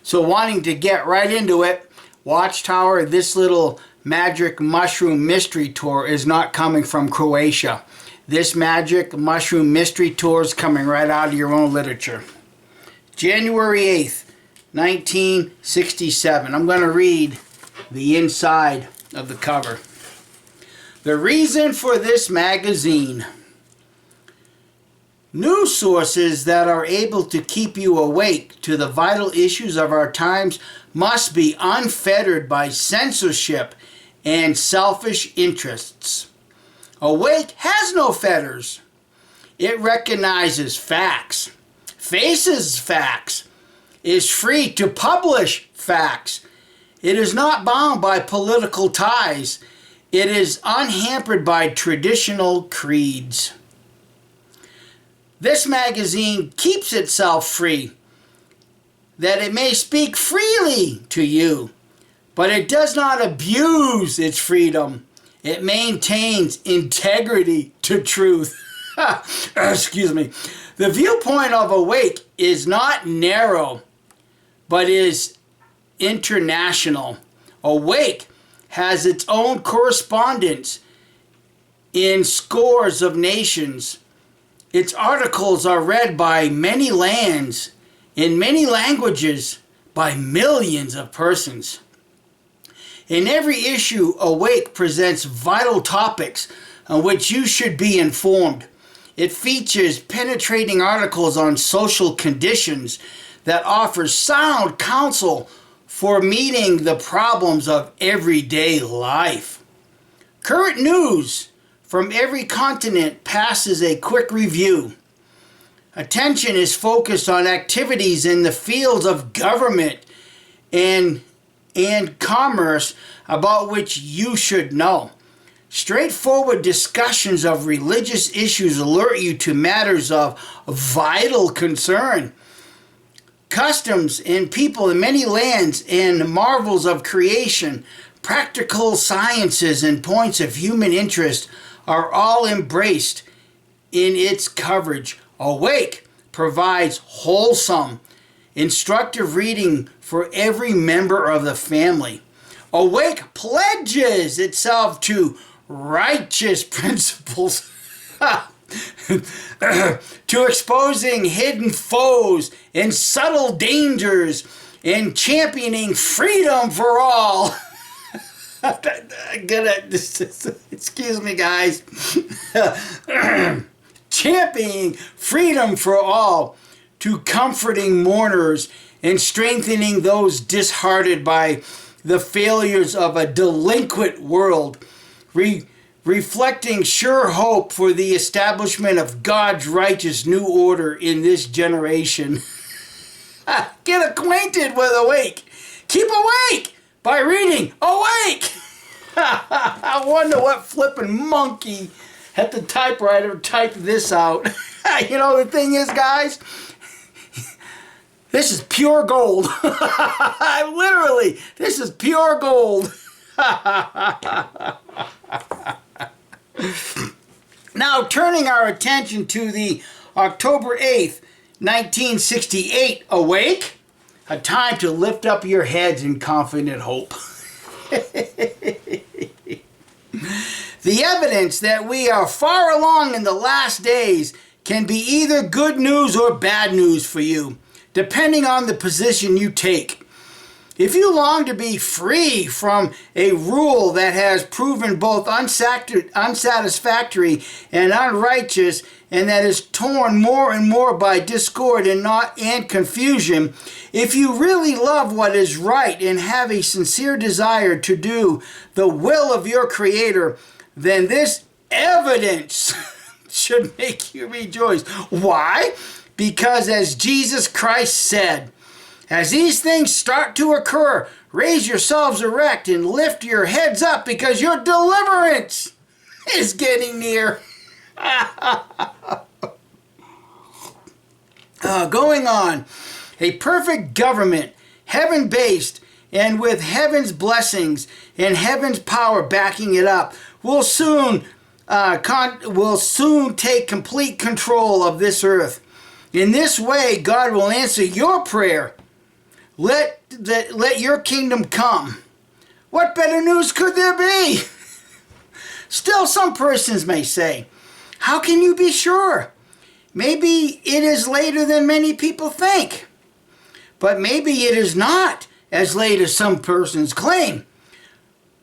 So wanting to get right into it, Watchtower, this little magic mushroom mystery tour is not coming from Croatia. This magic mushroom mystery tour is coming right out of your own literature. January 8th, 1967. I'm going to read the inside of the cover. The reason for this magazine. News sources that are able to keep you awake to the vital issues of our times must be unfettered by censorship and selfish interests. Awake has no fetters. It recognizes facts, faces facts, is free to publish facts. It is not bound by political ties. It is unhampered by traditional creeds. This magazine keeps itself free, that it may speak freely to you, but it does not abuse its freedom. It maintains integrity to truth. Excuse me. The viewpoint of Awake is not narrow, but is international. Awake has its own correspondents in scores of nations. Its articles are read by many lands, in many languages, by millions of persons. In every issue, Awake presents vital topics on which you should be informed. It features penetrating articles on social conditions that offer sound counsel for meeting the problems of everyday life. Current news from every continent passes a quick review. Attention is focused on activities in the fields of government and commerce about which you should know. Straightforward discussions of religious issues alert you to matters of vital concern. Customs and people in many lands and marvels of creation, practical sciences and points of human interest are all embraced in its coverage. Awake provides wholesome, instructive reading for every member of the family. Awake pledges itself to righteous principles, to exposing hidden foes and subtle dangers, and championing freedom for all. Excuse me, guys. Championing freedom for all, to comforting mourners and strengthening those disheartened by the failures of a delinquent world, reflecting sure hope for the establishment of God's righteous new order in this generation. Get acquainted with Awake. Keep awake by reading Awake. I wonder what flippin' monkey at the typewriter typed this out. You know, the thing is, guys, this is pure gold. Literally, this is pure gold. Now, turning our attention to the October 8th, 1968 Awake, a time to lift up your heads in confident hope. The evidence that we are far along in the last days can be either good news or bad news for you, depending on the position you take. If you long to be free from a rule that has proven both unsatisfactory and unrighteous, and that is torn more and more by discord and confusion, if you really love what is right and have a sincere desire to do the will of your Creator, then this evidence should make you rejoice. Why? Because as Jesus Christ said, as these things start to occur, raise yourselves erect and lift your heads up, because your deliverance is getting near. Going on, a perfect government, heaven-based, and with heaven's blessings and heaven's power backing it up, will soon take complete control of this earth. In this way, God will answer your prayer let your kingdom come. What better news could there be? Still, some persons may say, how can you be sure? Maybe it is later than many people think. But maybe it is not as late as some persons claim.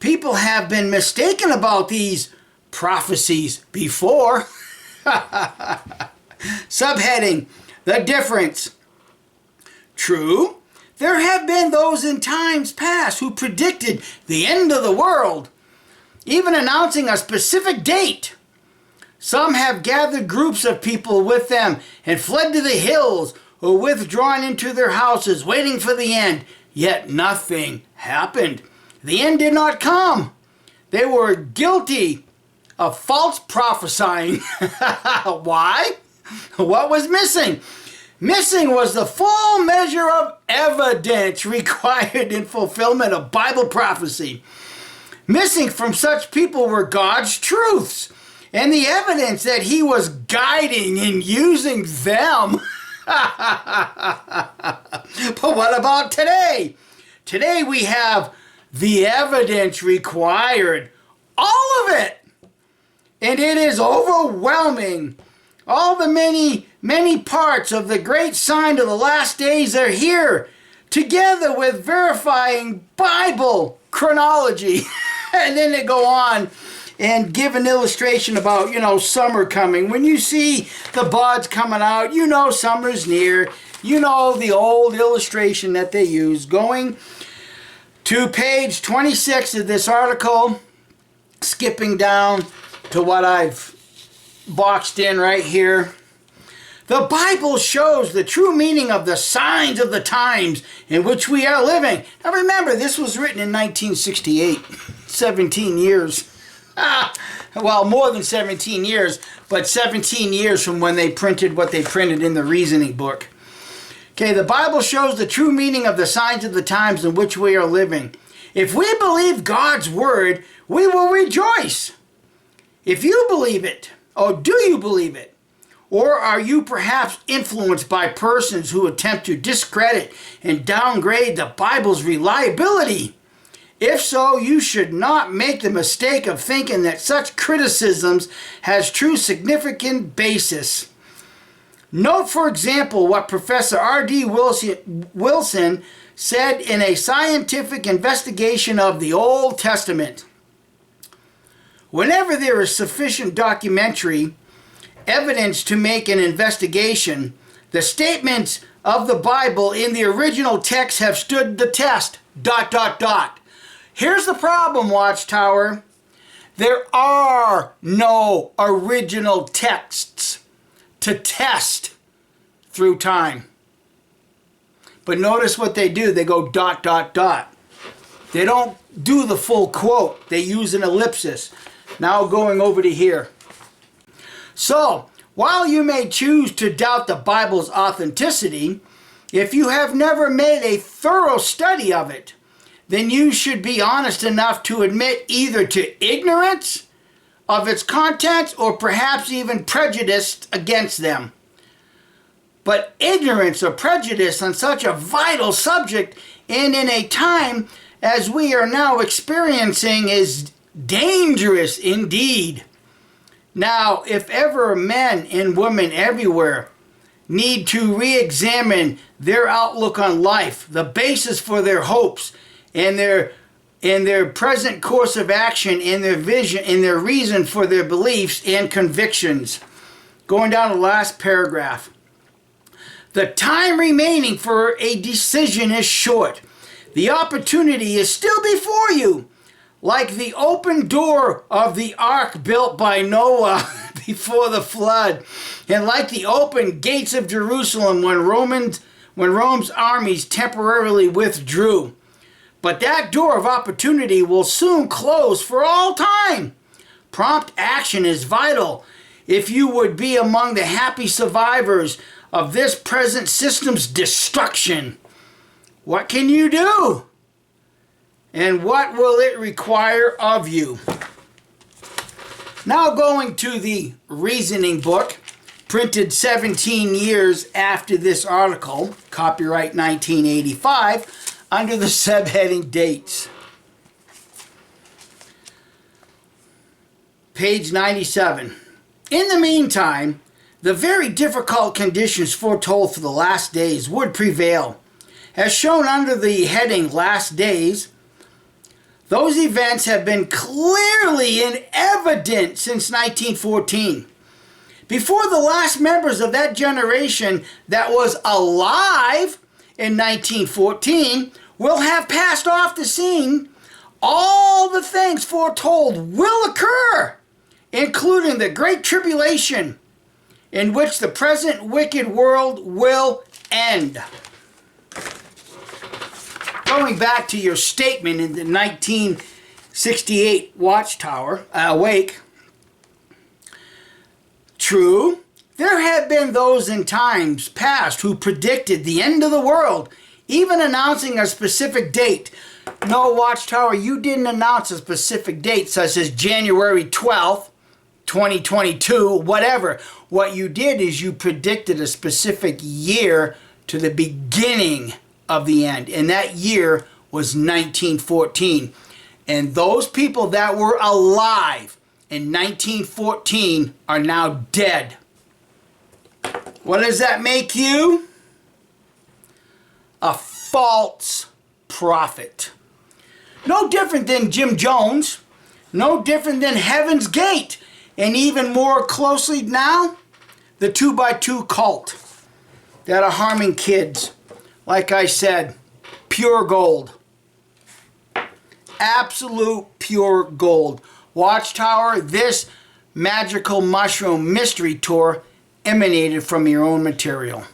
People have been mistaken about these prophecies before. Subheading, the difference. True, there have been those in times past who predicted the end of the world, even announcing a specific date. Some have gathered groups of people with them and fled to the hills or withdrawn into their houses, waiting for the end. Yet nothing happened. The end did not come. They were guilty of false prophesying. Why? What was missing? Missing was the full measure of evidence required in fulfillment of Bible prophecy. Missing from such people were God's truths and the evidence that He was guiding and using them. But what about today? Today we have the evidence required. All of it. And it is overwhelming. All the many parts of the great sign of the last days are here, together with verifying Bible chronology. And then they go on and give an illustration about, summer coming. When you see the buds coming out, summer's near. The old illustration that they use. Going to page 26 of this article, skipping down to what I've boxed in right here. The Bible shows the true meaning of the signs of the times in which we are living. Now remember, this was written in 1968, 17 years. Well, more than 17 years, but 17 years from when they printed what they printed in the reasoning book. Okay, the Bible shows the true meaning of the signs of the times in which we are living. If we believe God's word, we will rejoice. If you believe it, or do you believe it? Or are you perhaps influenced by persons who attempt to discredit and downgrade the Bible's reliability? If so, you should not make the mistake of thinking that such criticisms has true significant basis. Note, for example, what Professor R.D. Wilson said in a scientific investigation of the Old Testament. Whenever there is sufficient documentary evidence to make an investigation, the statements of the Bible in the original text have stood the test. ... Here's the problem, Watchtower. There are no original texts to test through time. But notice what they do. They go ... They don't do the full quote. They use an ellipsis. Now going over to here. So, while you may choose to doubt the Bible's authenticity, if you have never made a thorough study of it, then you should be honest enough to admit either to ignorance of its contents or perhaps even prejudice against them. But ignorance or prejudice on such a vital subject and in a time as we are now experiencing is dangerous indeed. Now, if ever men and women everywhere need to re-examine their outlook on life, the basis for their hopes, and their present course of action, and their vision, and their reason for their beliefs and convictions. Going down to the last paragraph. The time remaining for a decision is short. The opportunity is still before you. Like the open door of the ark built by Noah before the flood, and like the open gates of Jerusalem when Rome's armies temporarily withdrew. But that door of opportunity will soon close for all time. Prompt action is vital if you would be among the happy survivors of this present system's destruction. What can you do? And what will it require of you? Now going to the reasoning book, printed 17 years after this article, copyright 1985, under the subheading dates. Page 97. In the meantime, the very difficult conditions foretold for the last days would prevail. As shown under the heading Last Days, those events have been clearly in evidence since 1914. Before the last members of that generation that was alive in 1914 will have passed off the scene, all the things foretold will occur, including the Great Tribulation, in which the present wicked world will end. Going back to your statement in the 1968 Watchtower, Awake, true, there have been those in times past who predicted the end of the world, even announcing a specific date. No, Watchtower, you didn't announce a specific date, such as January 12th, 2022, whatever. What you did is you predicted a specific year to the beginning of the end, and that year was 1914. And those people that were alive in 1914 are now dead. What does that make you? A false prophet. No different than Jim Jones, no different than Heaven's Gate, and even more closely now, the 2x2 cult that are harming kids. Like I said, pure gold. Absolute pure gold. Watchtower, this magical mushroom mystery tour emanated from your own material.